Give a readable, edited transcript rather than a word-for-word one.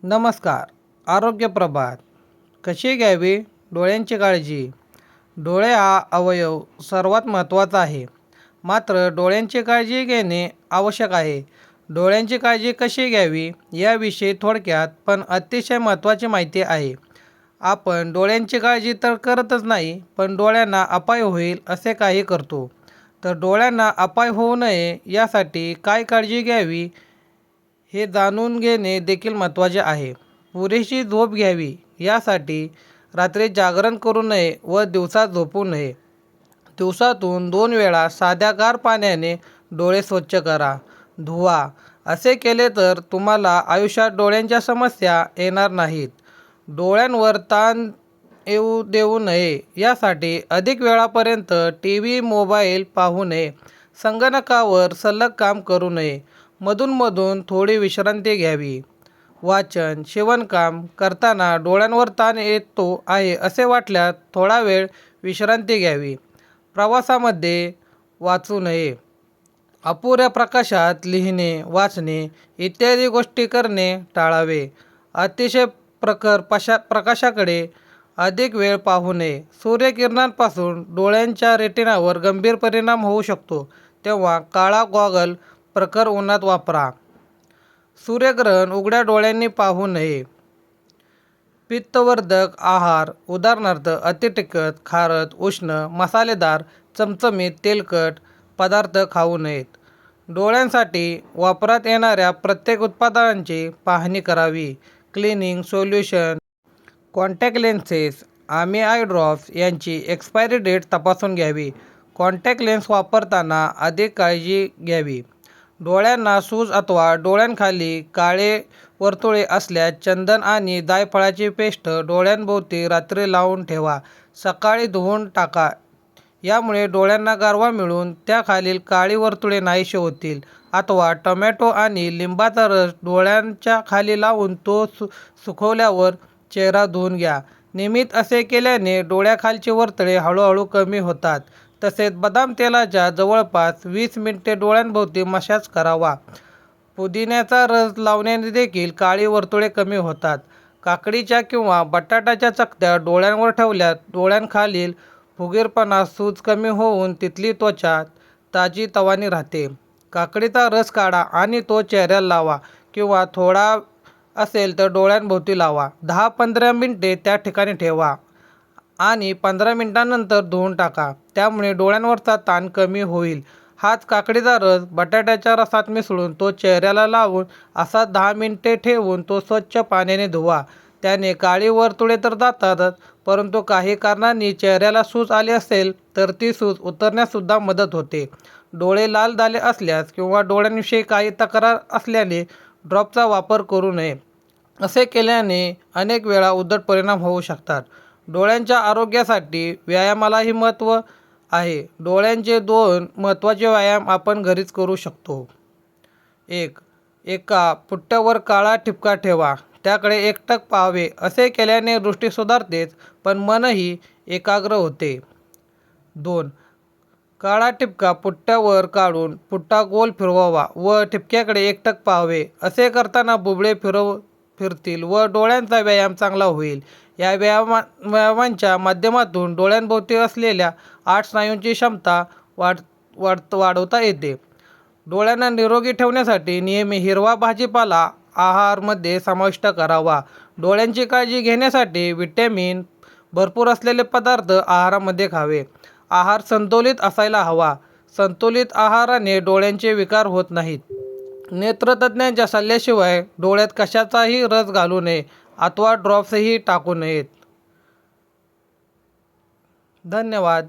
नमस्कार. आरोग्य प्रभात. कशी घ्यावी डोळ्यांची काळजी? डोळे हा अवयव सर्वात महत्त्वाचा आहे. मात्र डोळ्यांची काळजी घेणे आवश्यक आहे. डोळ्यांची काळजी कशी घ्यावी याविषयी थोडक्यात पण अतिशय महत्त्वाची माहिती आहे. आपण डोळ्यांची काळजी तर करतच नाही, पण डोळ्यांना अपाय होईल असे काही करतो. तर डोळ्यांना अपाय होऊ नये यासाठी काय काळजी घ्यावी हे जाणून घेणे देखील महत्त्वाचे आहे. पुरेशी झोप घ्यावी यासाठी रात्री जागरण करू नये व दिवसा झोपू नये. दिवसातून 2 वेळा साध्या गार पाण्याने डोळे स्वच्छ करा, धुवा. असे केले तर तुम्हाला आयुष्यात डोळ्यांच्या समस्या येणार नाहीत. डोळ्यांवर ताण येऊ देऊ नये यासाठी अधिक वेळापर्यंत टीव्ही, मोबाईल पाहू नये. संगणकावर सलग काम करू नये. मधूनमधून थोडी विश्रांती घ्यावी. वाचन, शिवणकाम करताना डोळ्यांवर ताण येतो आहे असे वाटल्यास थोडा वेळ विश्रांती घ्यावी. प्रवासामध्ये वाचू नये. अपुऱ्या प्रकाशात लिहिणे, वाचणे इत्यादी गोष्टी करणे टाळावे. अतिशय प्रखर प्रकाशाकडे अधिक वेळ पाहू नये. सूर्यकिरणांपासून डोळ्यांच्या रेटिनावर गंभीर परिणाम होऊ शकतो, तेव्हा काळा गॉगल प्रखर उन्हात वापरा. सूर्यग्रहण उघड्या डोळ्यांनी पाहू नये. पित्तवर्धक आहार उदाहरणार्थ अतितिखट, खारट, उष्ण, मसालेदार, चमचमीत, तेलकट पदार्थ खाऊ नयेत. डोळ्यांसाठी वापरात येणाऱ्या प्रत्येक उत्पादनांची पाहणी करावी. क्लिनिंग सोल्युशन, कॉन्टॅक्ट लेन्सेस, आम्ही आय ड्रॉप्स यांची एक्सपायरी डेट तपासून घ्यावी. कॉन्टॅक्ट लेन्स वापरताना अधिक काळजी घ्यावी. डोळ्यांना सूज अथवा डोळ्यांखाली काळे वर्तुळे असल्यास चंदन आणि जायफळाची पेस्ट डोळ्यांभोवती रात्री लावून ठेवा. सकाळी धुवून टाका. यामुळे डोळ्यांना गारवा मिळून त्याखालील काळी वर्तुळे नाहीशी होतील. अथवा टोमॅटो आणि लिंबाचा रस डोळ्यांच्या खाली लावून तो सुकवल्यावर चेहरा धुवून घ्या. नियमित असे केल्याने डोळ्याखालची वर्तुळे हळूहळू कमी होतात. तसेच बदाम तेलाच्या जवळपास 20 मिनिटे डोळ्यांभोवती मसाज करावा. पुदिन्याचा रस लावण्याने देखील काळी वर्तुळे कमी होतात. काकडीच्या किंवा बटाट्याच्या चकत्या डोळ्यांवर ठेवल्यास डोळ्यांखालील फुगीरपणा, सूज कमी होऊन तिथली त्वचा ताजीतवानी राहते. काकडीचा रस काढा आणि तो चेहऱ्याला लावा किंवा थोडा असेल तर डोळ्यांभोवती लावा. 10-15 मिनिटे त्या ठिकाणी ठेवा आणि 15 मिनिटांनंतर धुवून टाका. त्यामुळे डोळ्यांवरचा ताण कमी होईल. हाच काकडीचा रस बटाट्याच्या रसात मिसळून तो चेहऱ्याला लावून असा 10 मिनिटे ठेवून तो स्वच्छ पाण्याने धुवा. त्याने काळी वर्तुळे तर जातातच, परंतु काही कारणांनी चेहऱ्याला सूज आली असेल तर ती सूज उतरण्याससुद्धा मदत होते. डोळे लाल झाले असल्यास किंवा डोळ्यांविषयी काही तक्रार असल्याने ड्रॉपचा वापर करू नये. असे केल्याने अनेक वेळा उद्धट परिणाम होऊ शकतात. डोळ्यांच्या आरोग्यासाठी व्यायामालाही महत्त्व आहे. डोळ्यांचे 2 महत्त्वाचे व्यायाम आपण घरीच करू शकतो. 1. एका पुट्ट्यावर काळा ठिपका ठेवा. त्याकडे एकटक पाहावे. असे केल्याने दृष्टी सुधारतेच, पण मनही एकाग्र होते. 2. काळा ठिपका पुट्ट्यावर काढून पुट्टा गोल फिरवावा व ठिपक्याकडे एकटक पाहावे. असे करताना बुबुळे फिरतील व डोळ्यांचा व्यायाम चांगला होईल. या व्यायामांच्या माध्यमातून डोळ्यांभोवती असलेल्या 8 स्नायूंची क्षमता वाढवता येते. डोळ्यांना निरोगी ठेवण्यासाठी नेहमी हिरवा भाजीपाला आहारामध्ये समाविष्ट करावा. डोळ्यांची काळजी घेण्यासाठी व्हिटॅमिन भरपूर असलेले पदार्थ आहारामध्ये खावे. आहार संतुलित असायला हवा. संतुलित आहाराने डोळ्यांचे विकार होत नाहीत. नेत्रतज्ञांच्या सल्ल्याशिवाय डोळ्यात कशाचाही रस घालू नये अथवा ड्रॉप्सही टाकू नयेत. धन्यवाद.